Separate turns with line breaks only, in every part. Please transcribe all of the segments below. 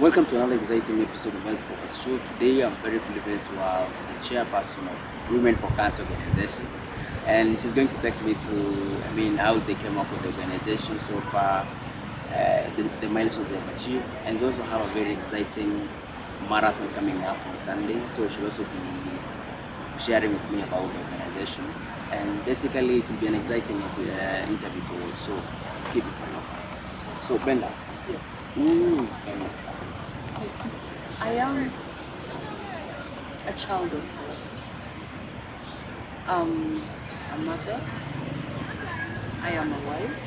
Welcome to another exciting episode of Health Focus Show. Today I'm very privileged to have the chairperson of Women for Cancer organization, and she's going to take me through, how they came up with the organization so far, the milestones they've achieved, and they also have a very exciting marathon coming up on Sunday. So she'll also be sharing with me about the organization, and basically it will be an exciting interview to also keep it on up. So Benda,
Yes.
who is Benda?
I am a child of God. A mother. I am a wife.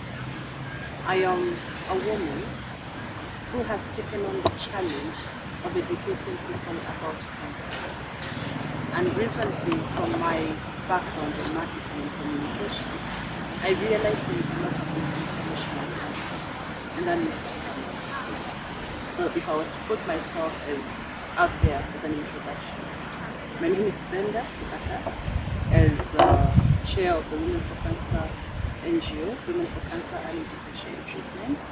I am a woman who has taken on the challenge of educating people about cancer. And recently, from my background in marketing and communications, I realized there is a lot of misinformation on cancer, and that needs to come out. So if I was to put myself out there as an introduction, my name is Benda Kithaka, as chair of the Women for Cancer NGO, Women for Cancer Early Detection and Treatment.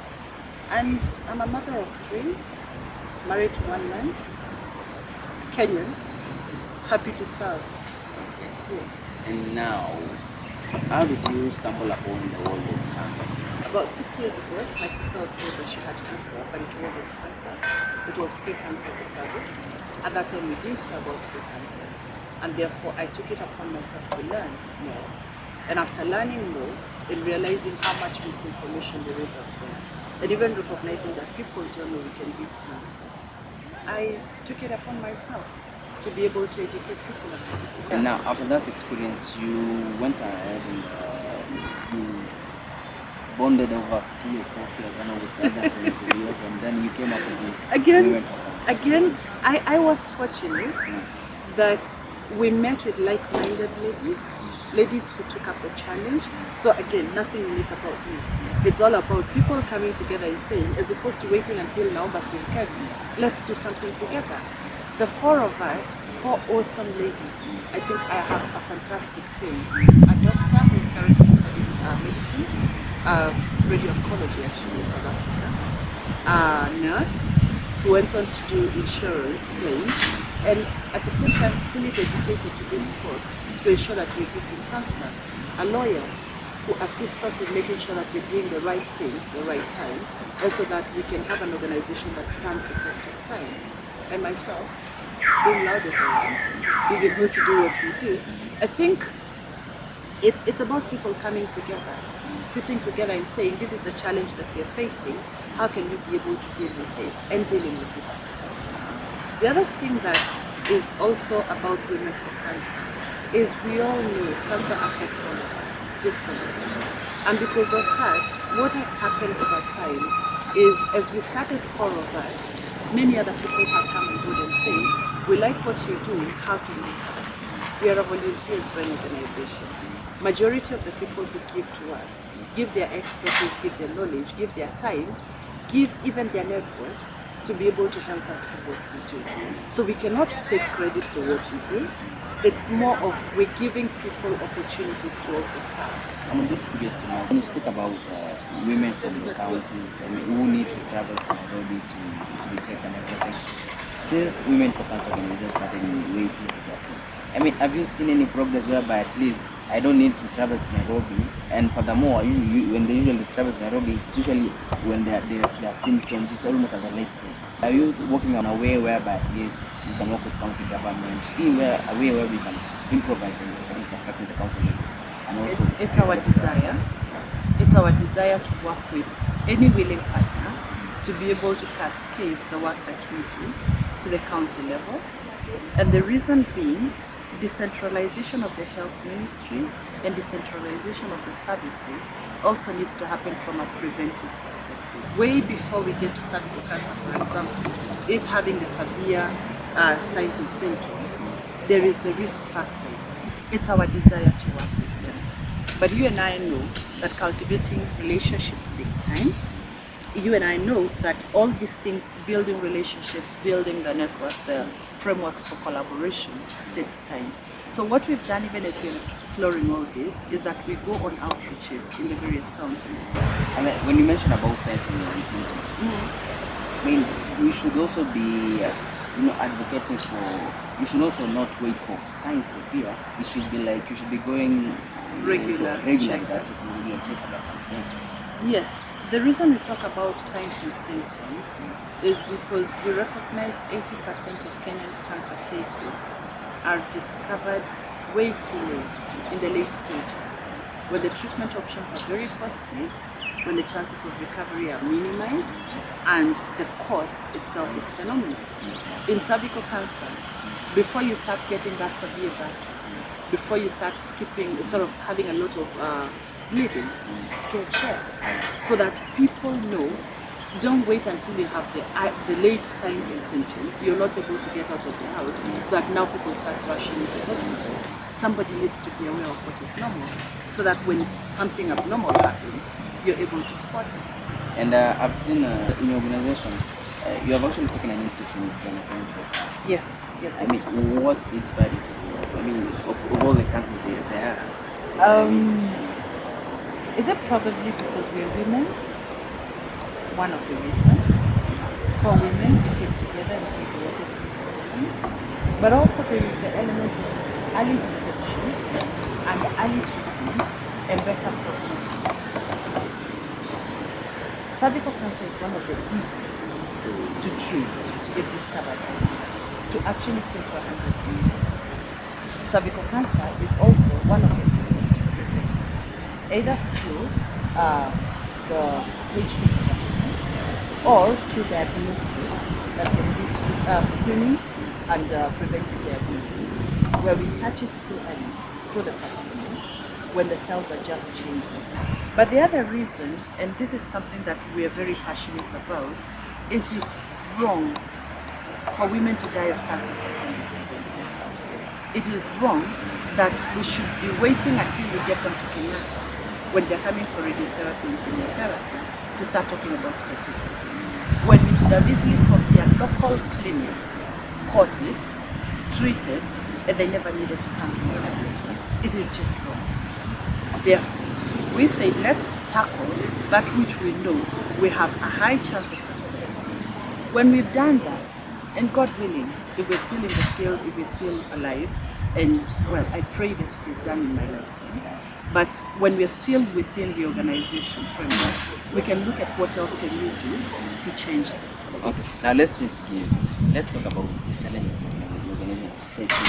And I'm a mother of 3, married to one man, Kenyan, happy to serve. Yes.
And now, how did you stumble upon the world of cancer?
About 6 years ago, my sister was told that she had cancer, but it wasn't cancer. It was pre-cancer of the cervix. At that time, we didn't know about pre-cancers, and therefore I took it upon myself to learn more. And after learning more and realizing how much misinformation there is out there, and even recognizing that people don't know we can beat cancer, I took it upon myself to be able to educate people about it.
And now, after that experience, you went ahead and you bonded over tea or coffee, I don't know, with other friends of yours, and then you came up with this.
Again, I was fortunate that we met with like-minded ladies who took up the challenge. So again, nothing unique about me. It's all about people coming together and saying, as opposed to waiting until Naomba Serikali, let's do something together. The 4 of us, 4 awesome ladies. I think I have a fantastic team. A doctor who's currently studying medicine, radio oncology actually in South Africa. A nurse who went on to do insurance claims, and at the same time fully dedicated to this cause to ensure that we're beating cancer. A lawyer who assists us in making sure that we're doing the right things at the right time, and so that we can have an organization that stands the test of time. And myself, being loud as I am, being able to do what we do, I think it's about people coming together, sitting together and saying, this is the challenge that we're facing, how can we be able to deal with it, and dealing with it after that. The other thing that is also about Women for Cancer is we all know cancer affects all of us differently. And because of that, what has happened over time is, as we started 4 of us, many other people have come on board and saying, we like what you're doing, how can we help? We are a volunteers for an organization. Majority of the people who give to us, give their expertise, give their knowledge, give their time, give even their networks to be able to help us do what we do. So we cannot take credit for what we do. It's more of we're giving people opportunities to also serve.
I'm a bit curious to know, when you speak about women from the county who need to travel to Nairobi to be checked and everything, since Women for Cancer organization started in way 2013, have you seen any progress whereby at least I don't need to travel to Nairobi? And furthermore, when they usually travel to Nairobi, it's usually when there are symptoms, it's almost at a late stage. Are you working on a way whereby at least you can work with county government, see a way where we can improvise and infrastructure with the county level? And also,
it's our desire. It's our desire to work with any willing partner to be able to cascade the work that we do to the county level. And the reason being, decentralization of the health ministry and decentralization of the services also needs to happen from a preventive perspective. Way before we get to cervical cancer, for example, it's having the severe signs and symptoms, there is the risk factors. It's our desire to work with them. But you and I know that cultivating relationships takes time. You and I know that all these things, building relationships, building the networks, the frameworks for collaboration, takes time. So what we've done, even as we're exploring all this, is that we go on outreaches in the various counties.
When you mention about signs and symptoms, I mean, we should also be, advocating for. You should also not wait for signs to appear. It should be like you should be going
Regular
regular
checkups.
checkup.
Yes, the reason we talk about signs and symptoms is because we recognize 80% of Kenyan cancer cases are discovered way too late, in the late stages, where the treatment options are very costly, when the chances of recovery are minimized, and the cost itself is phenomenal. In cervical cancer, before you start getting that severe battle, before you start skipping, sort of having a lot of bleeding, get checked so that people know. Don't wait until you have the late signs and symptoms. You're not able to get out of the house, so that now people start rushing into hospital. Somebody needs to be aware of what is normal, so that when something abnormal happens, you're able to spot it.
And I've seen in your organization, you have actually taken an interest in gynecological cancer.
Yes.
I mean, what inspired you to do it? I mean, of all the cancers there are.
Is it probably because we're women? One of the reasons. For women, we came together and said we wanted to do something. But also there is the element of early detection and early treatment and better prognosis. Cervical cancer is one of the easiest to treat, to get discovered, to actually cure to 100%. Cervical cancer is also one of the easiest to prevent, either through the HPV vaccine or through diagnosis that can lead to screening and preventive diagnosis, where we catch it so early through the papilloma when the cells are just changing. But the other reason, and this is something that we are very passionate about, is it's wrong for women to die of cancers that can be prevented. It is wrong that we should be waiting until we get them to Kenyatta when they're coming for radiotherapy and chemotherapy to start talking about statistics. When we could have easily from their local clinic caught it, treated, and they never needed to come to the laboratory. It is just wrong. Therefore, we said let's tackle that which we know we have a high chance of success. When we've done that, and God willing, if we're still in the field, if we're still alive, and well, I pray that it is done in my lifetime, but when we're still within the organization framework, we can look at what else can we do to change this.
Okay, now let's shift gears. Let's talk about the challenges the organization is facing.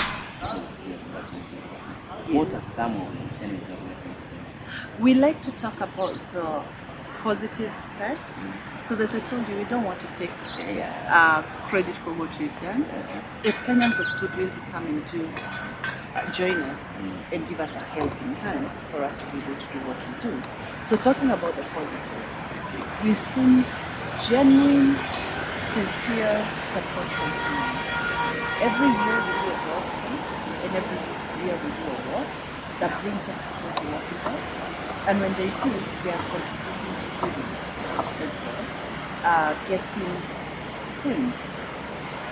What are some of the challenges that we are facing?
We like to talk about the positives first, because as I told you, we don't want to take credit for what we've done. It's Kenyans of goodwill who come and do join us and give us a helping hand for us to be able to do what we do. So talking about the positives, we've seen genuine, sincere support from Kenyans. Every year we do a work and every year we do a work that brings us people to work with us. And when they do, they are contributing to giving as well, getting screened.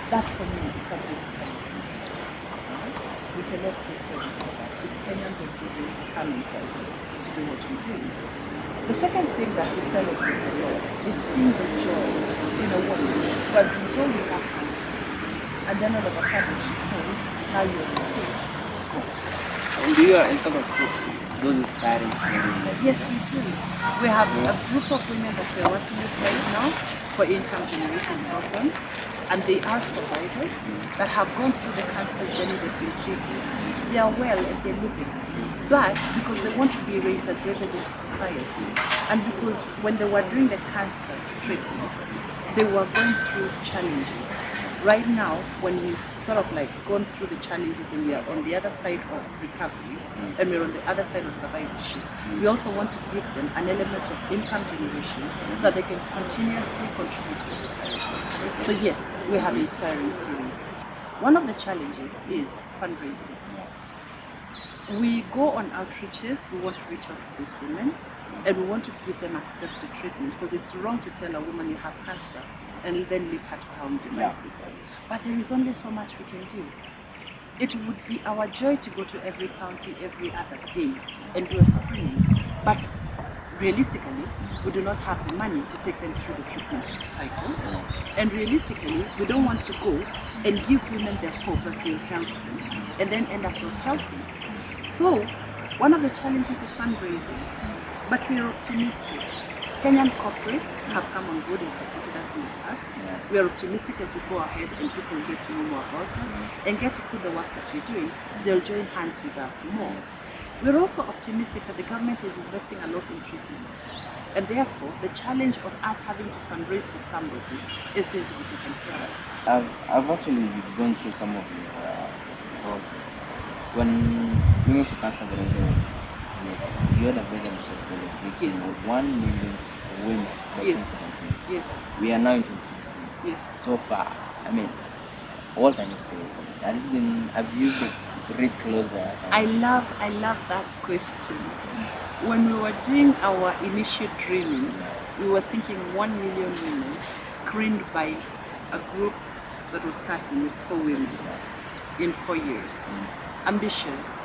That for me is something to celebrate. We cannot take credit for that. It's Kenyans and people who come and help us to do what we do. The second thing that we celebrate a lot is seeing the joy in a woman who has been told you have cancer, and then all of a sudden she's told, now you're okay.
And do you encounter those inspiring stories?
Yes, we do. We have a group of women that we are working with right now for income generating programs, and they are survivors that have gone through the cancer journey they've been treated. They are well and they're living, but because they want to be reintegrated into society, and because when they were doing the cancer treatment, they were going through challenges. Right now, when we've sort of like gone through the challenges and we are on the other side of recovery and we're on the other side of survivorship, we also want to give them an element of income generation so that they can continuously contribute to society. So yes, we have inspiring stories. One of the challenges is fundraising. We go on outreaches, we want to reach out to these women and we want to give them access to treatment, because it's wrong to tell a woman you have cancer and then leave her to her own devices. But there is only so much we can do. It would be our joy to go to every county every other day and do a screening. But realistically, we do not have the money to take them through the treatment cycle. And realistically, we don't want to go and give women the hope that will help them and then end up not helping. So, one of the challenges is fundraising, but we are optimistic. Kenyan corporates have come on board and supported us in the past. We are optimistic as we go ahead and people get to know more about us and get to see the work that we're doing. They'll join hands with us more. We're also optimistic that the government is investing a lot in treatment, and therefore the challenge of us having to fundraise for somebody is going to be taken care of.
I've actually gone through some of the projects. When Women for Cancer Organization, you had a very ambitious goal of reaching
Yes.
1 million women by
Yes.
2017.
Yes.
We are now in 2016.
Yes.
So far, I mean, what can you say? Have you read closer?
I love that question. When we were doing our initial dreaming, we were thinking 1 million women screened by a group that was starting with 4 women in 4 years. Ambitious.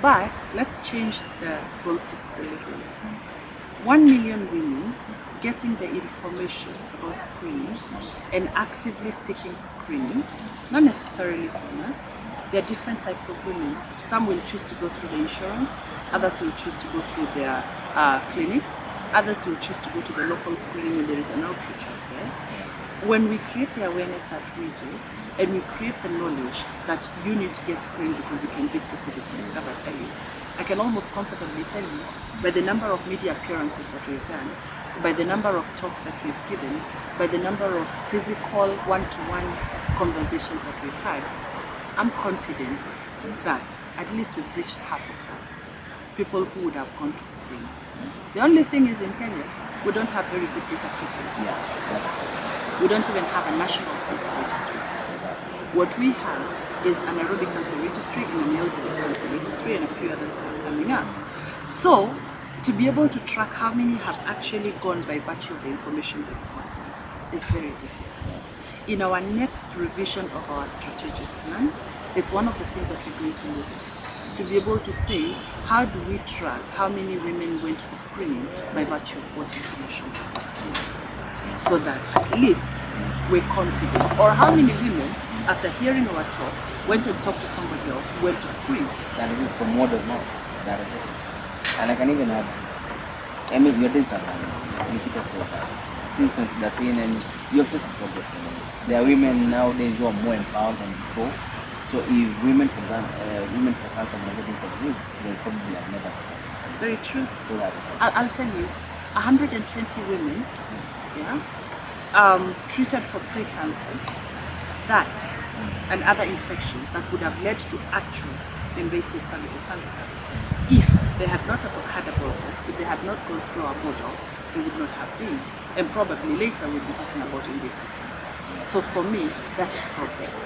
But let's change the goalposts a little. 1 million women getting the information about screening and actively seeking screening, not necessarily from us. There are different types of women. Some will choose to go through the insurance, others will choose to go through their clinics, others will choose to go to the local screening when there is an outreach out there. When we create the awareness that we do, and we create the knowledge that you need to get screened because you can beat this if it's discovered early, I can almost comfortably tell you, by the number of media appearances that we've done, by the number of talks that we've given, by the number of physical one-to-one conversations that we've had, I'm confident that at least we've reached half of that. People who would have gone to screen. The only thing is in Kenya, we don't have very good data keeping. We don't even have a national cancer registry. What we have is an aerobic cancer registry and an elderly cancer registry and a few others that are coming up. So, to be able to track how many have actually gone by virtue of the information they've gotten is very difficult. In our next revision of our strategic plan, it's one of the things that we're going to look at. To be able to say, how do we track how many women went for screening by virtue of what information we have from us? So that at least we're confident. Or how many women, after hearing our talk, went and talked to somebody else who went to screen.
That is from word of mouth. That is it. And I can even add, I mean, your data, Nikita said that since 2013, and you have seen some progress. There are women nowadays who are more empowered than before. So if women for cancer didn't exist, they probably have never.
Very true.
So that
I'll tell you, 120 women, treated for pre-cancers, that and other infections that would have led to actual invasive cervical cancer. If they had not had abortus, if they had not gone through our model, they would not have been. And probably later we'll be talking about invasive cancer. So for me, that is progress.